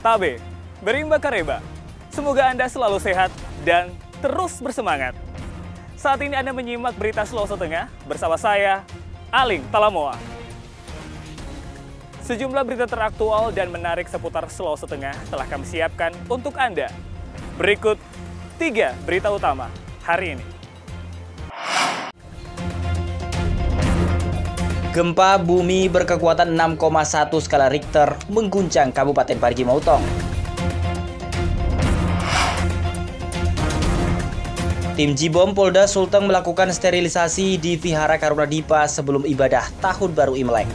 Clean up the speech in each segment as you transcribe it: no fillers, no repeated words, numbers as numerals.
Tabe, berimba kareba. Semoga Anda selalu sehat dan terus bersemangat. Saat ini Anda menyimak berita Sulawesi Tengah bersama saya, Aling Talamoa. Sejumlah berita teraktual dan menarik seputar Sulawesi Tengah telah kami siapkan untuk Anda. Berikut 3 berita utama hari ini. Gempa bumi berkekuatan 6,1 skala Richter mengguncang Kabupaten Parigi Motong. Tim Jibom Polda Sulteng melakukan sterilisasi di Vihara Karuna Dipa sebelum ibadah Tahun Baru Imlek.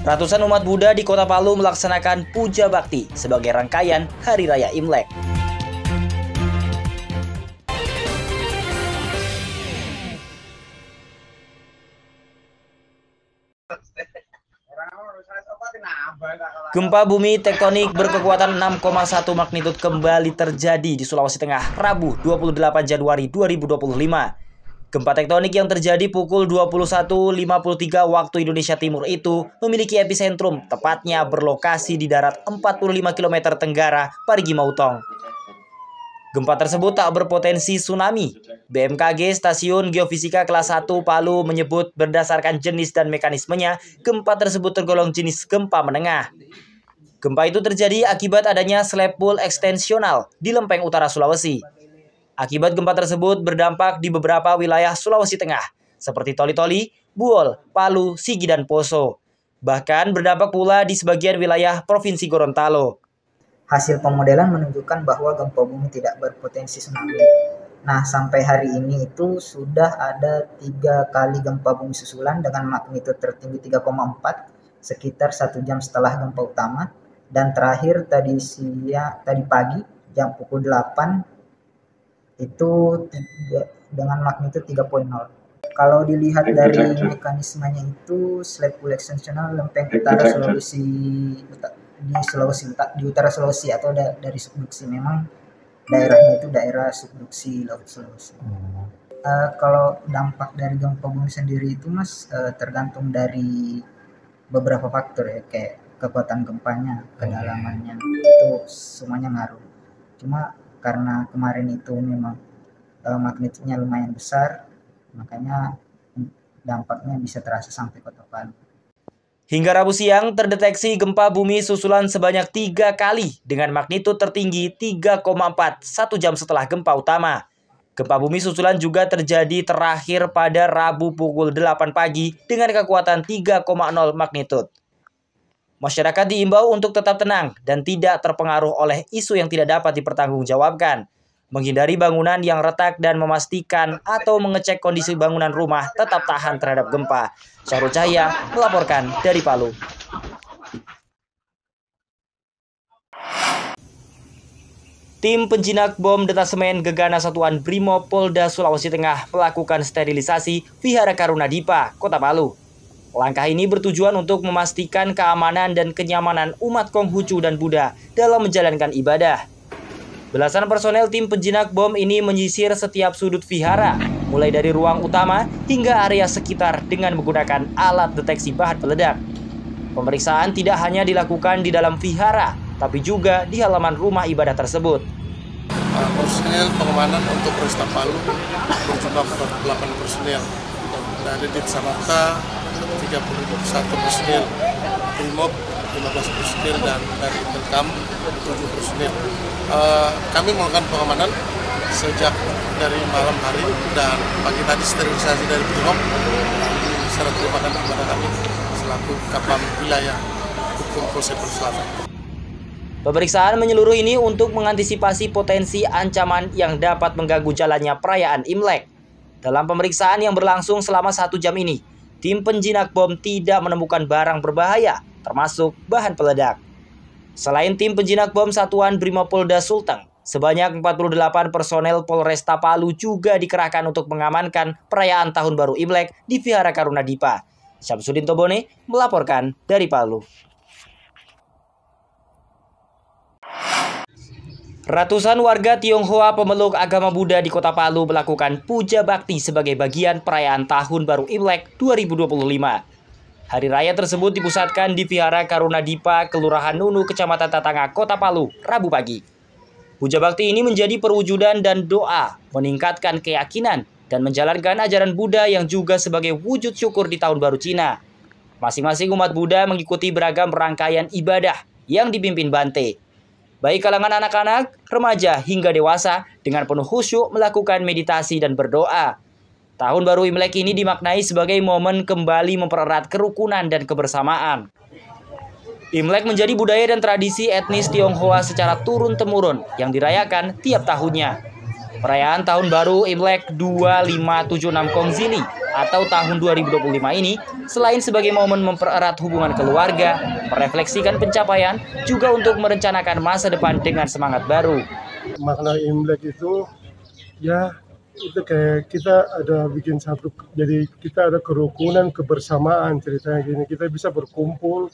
Ratusan umat Buddha di Kota Palu melaksanakan puja bakti sebagai rangkaian Hari Raya Imlek. Gempa bumi tektonik berkekuatan 6,1 magnitudo kembali terjadi di Sulawesi Tengah Rabu 28 Januari 2025. Gempa tektonik yang terjadi pukul 21.53 waktu Indonesia Timur itu memiliki epicentrum tepatnya berlokasi di darat 45 km tenggara Parigi Motong. Gempa tersebut tak berpotensi tsunami. BMKG Stasiun Geofisika Kelas 1 Palu menyebut berdasarkan jenis dan mekanismenya, gempa tersebut tergolong jenis gempa menengah. Gempa itu terjadi akibat adanya slab pool ekstensional di lempeng utara Sulawesi. Akibat gempa tersebut berdampak di beberapa wilayah Sulawesi Tengah, seperti Toli-Toli, Buol, Palu, Sigi, dan Poso. Bahkan berdampak pula di sebagian wilayah Provinsi Gorontalo. Hasil pemodelan menunjukkan bahwa gempa bumi tidak berpotensi tsunami. Nah, sampai hari ini itu sudah ada 3 kali gempa bumi susulan dengan magnitudo tertinggi 3,4 sekitar 1 jam setelah gempa utama, dan terakhir tadi pagi jam pukul 8 itu dengan magnitudo 3,0. Kalau dilihat dari mekanismenya itu slab pool ekstensional lempeng utara Sulawesi di utara Sulawesi atau dari subduksi, memang daerahnya itu daerah subduksi Laut Sulawesi. Kalau dampak dari gempa bumi sendiri itu Mas tergantung dari beberapa faktor ya, kayak kekuatan gempanya, kedalamannya, itu semuanya ngaruh. Cuma karena kemarin itu memang magnitudenya lumayan besar, makanya dampaknya bisa terasa sampai Kota Palu. Hingga Rabu siang terdeteksi gempa bumi susulan sebanyak 3 kali dengan magnitudo tertinggi 3,4 1 jam setelah gempa utama. Gempa bumi susulan juga terjadi terakhir pada Rabu pukul 8 pagi dengan kekuatan 3,0 magnitudo. Masyarakat diimbau untuk tetap tenang dan tidak terpengaruh oleh isu yang tidak dapat dipertanggungjawabkan, menghindari bangunan yang retak dan memastikan atau mengecek kondisi bangunan rumah tetap tahan terhadap gempa. Syahrul Cahya melaporkan dari Palu. Tim penjinak bom detasemen Gegana Satuan Brimob Polda Sulawesi Tengah melakukan sterilisasi Vihara Karuna Dipa, Kota Palu. Langkah ini bertujuan untuk memastikan keamanan dan kenyamanan umat Konghucu dan Buddha dalam menjalankan ibadah. Belasan personel tim penjinak bom ini menyisir setiap sudut vihara, mulai dari ruang utama hingga area sekitar dengan menggunakan alat deteksi bahan peledak. Pemeriksaan tidak hanya dilakukan di dalam vihara, tapi juga di halaman rumah ibadah tersebut. Personel pengamanan untuk Polresta Palu berjumlah 48 personel. Dari Ditsamata 31 personel, Brimob 15 personel, dan dari Intelkam 7 personel. Kami melakukan pengamanan sejak dari malam hari dan pagi tadi sterilisasi dari Brimob. Serah terima kasih kepada kami selaku Kapam Wilayah Hukum Polsek Selatan. Pemeriksaan menyeluruh ini untuk mengantisipasi potensi ancaman yang dapat mengganggu jalannya perayaan Imlek. Dalam pemeriksaan yang berlangsung selama 1 jam ini, tim penjinak bom tidak menemukan barang berbahaya, termasuk bahan peledak. Selain tim penjinak bom Satuan Brimob Polda Sulteng, sebanyak 48 personel Polresta Palu juga dikerahkan untuk mengamankan perayaan Tahun Baru Imlek di Vihara Karuna Dipa. Syamsuddin Tobone melaporkan dari Palu. Ratusan warga Tionghoa pemeluk agama Buddha di Kota Palu melakukan puja bakti sebagai bagian perayaan Tahun Baru Imlek 2025. Hari raya tersebut dipusatkan di Vihara Karunadipa, Kelurahan Nunu, Kecamatan Tatanga, Kota Palu, Rabu pagi. Puja bakti ini menjadi perwujudan dan doa, meningkatkan keyakinan, dan menjalankan ajaran Buddha yang juga sebagai wujud syukur di Tahun Baru Cina. Masing-masing umat Buddha mengikuti beragam rangkaian ibadah yang dipimpin Bante. Baik kalangan anak-anak, remaja, hingga dewasa dengan penuh khusyuk melakukan meditasi dan berdoa. Tahun Baru Imlek ini dimaknai sebagai momen kembali mempererat kerukunan dan kebersamaan. Imlek menjadi budaya dan tradisi etnis Tionghoa secara turun-temurun yang dirayakan tiap tahunnya. Perayaan Tahun Baru Imlek 2576 Kongzili atau tahun 2025 ini selain sebagai momen mempererat hubungan keluarga, merefleksikan pencapaian, juga untuk merencanakan masa depan dengan semangat baru. Makna Imlek itu ya itu kayak kita ada bikin satu, jadi kita ada kerukunan, kebersamaan, ceritanya gini, kita bisa berkumpul.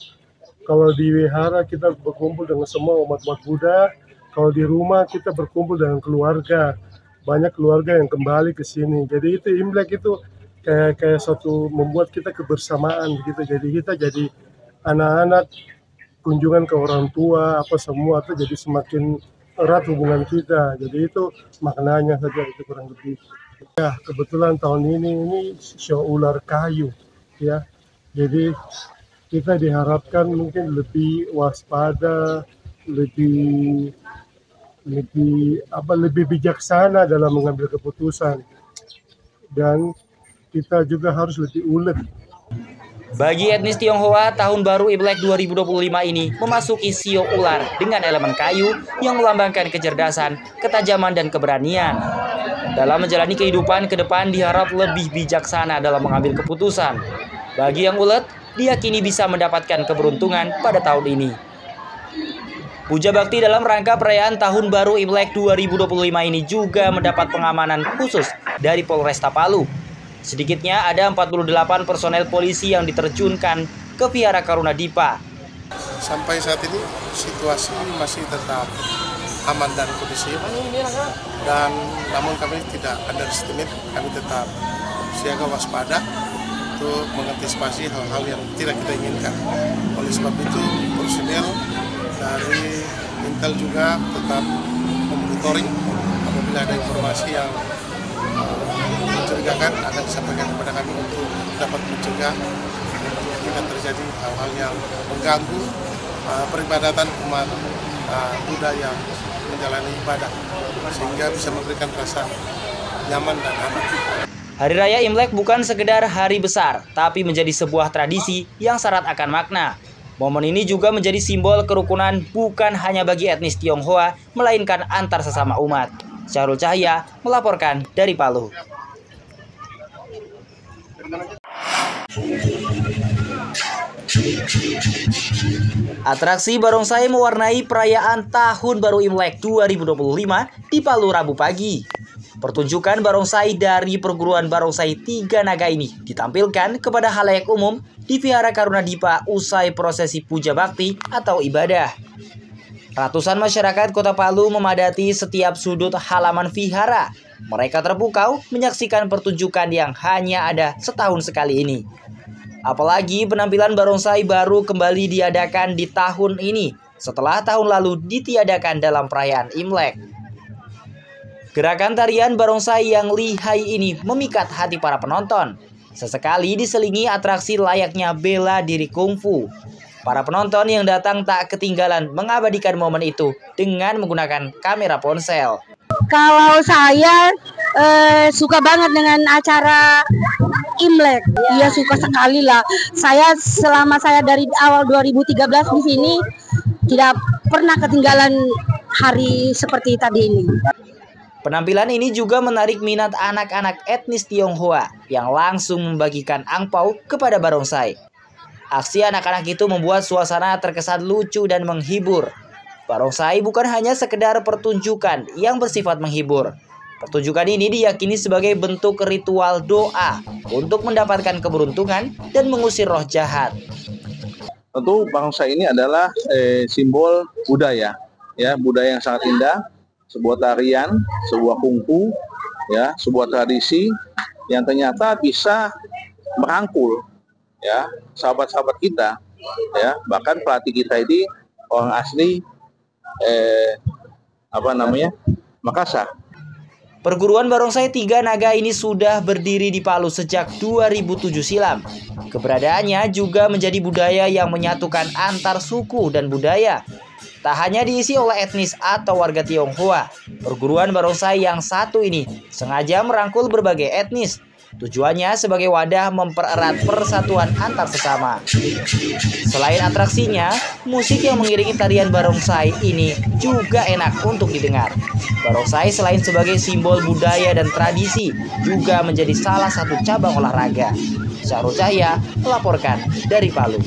Kalau di wihara kita berkumpul dengan semua umat-umat Buddha, kalau di rumah kita berkumpul dengan keluarga, banyak keluarga yang kembali ke sini. Jadi itu Imlek itu kayak suatu membuat kita kebersamaan gitu. Jadi kita jadi anak-anak kunjungan ke orang tua apa semua itu jadi semakin erat hubungan kita. Jadi itu maknanya saja, itu kurang lebih. Ya, kebetulan tahun ini show ular kayu ya. Jadi kita diharapkan mungkin lebih waspada, lebih bijaksana dalam mengambil keputusan. Dan kita juga harus lebih ulet. Bagi etnis Tionghoa, Tahun Baru Imlek 2025 ini memasuki sio ular dengan elemen kayu yang melambangkan kecerdasan, ketajaman, dan keberanian. Dalam menjalani kehidupan ke depan diharap lebih bijaksana dalam mengambil keputusan. Bagi yang ulet, diyakini bisa mendapatkan keberuntungan pada tahun ini. Puja bakti dalam rangka perayaan Tahun Baru Imlek 2025 ini juga mendapat pengamanan khusus dari Polresta Palu. Sedikitnya ada 48 personel polisi yang diterjunkan ke Vihara Karunadipa. Sampai saat ini situasi masih tetap aman dan kondusif, dan namun kami tidak underestimate, kami tetap siaga waspada untuk mengantisipasi hal-hal yang tidak kita inginkan. Oleh sebab itu personel dari Intel juga tetap memonitoring apabila ada informasi yang mencurigakan akan disampaikan kepada kami untuk dapat mencegah tidak terjadi hal-hal yang mengganggu peribadatan umat Buddha yang menjalani ibadah, sehingga bisa memberikan rasa nyaman dan aman. Hari Raya Imlek bukan sekedar hari besar, tapi menjadi sebuah tradisi yang syarat akan makna. Momen ini juga menjadi simbol kerukunan bukan hanya bagi etnis Tionghoa, melainkan antar sesama umat. Syahrul Cahya melaporkan dari Palu. Atraksi barongsai mewarnai perayaan Tahun Baru Imlek 2025 di Palu Rabu pagi. Pertunjukan barongsai dari perguruan barongsai Tiga Naga ini ditampilkan kepada halayak umum di Vihara Karunadipa usai prosesi puja bakti atau ibadah. Ratusan masyarakat Kota Palu memadati setiap sudut halaman vihara. Mereka terpukau menyaksikan pertunjukan yang hanya ada setahun sekali ini. Apalagi penampilan barongsai baru kembali diadakan di tahun ini setelah tahun lalu ditiadakan dalam perayaan Imlek. Gerakan tarian barongsai yang lihai ini memikat hati para penonton. Sesekali diselingi atraksi layaknya bela diri kungfu. Para penonton yang datang tak ketinggalan mengabadikan momen itu dengan menggunakan kamera ponsel. Kalau saya suka banget dengan acara Imlek, iya suka sekali lah. Saya selama saya dari awal 2013 di sini tidak pernah ketinggalan hari seperti tadi ini. Penampilan ini juga menarik minat anak-anak etnis Tionghoa yang langsung membagikan angpau kepada barongsai. Aksi anak-anak itu membuat suasana terkesan lucu dan menghibur. Barongsai bukan hanya sekedar pertunjukan yang bersifat menghibur. Pertunjukan ini diyakini sebagai bentuk ritual doa untuk mendapatkan keberuntungan dan mengusir roh jahat. Tentu barongsai ini adalah simbol budaya, ya, budaya yang sangat indah, sebuah tarian, sebuah kungfu, ya, sebuah tradisi yang ternyata bisa merangkul ya, sahabat-sahabat kita, ya, bahkan pelatih kita ini orang asli Makassar. Perguruan Barongsai Tiga Naga ini sudah berdiri di Palu sejak 2007 silam. Keberadaannya juga menjadi budaya yang menyatukan antar suku dan budaya. Tak hanya diisi oleh etnis atau warga Tionghoa, perguruan Barongsai yang satu ini sengaja merangkul berbagai etnis. Tujuannya sebagai wadah mempererat persatuan antar sesama. Selain atraksinya, musik yang mengiringi tarian Barongsai ini juga enak untuk didengar. Barongsai selain sebagai simbol budaya dan tradisi, juga menjadi salah satu cabang olahraga. Syahrul Cahya melaporkan dari Palu.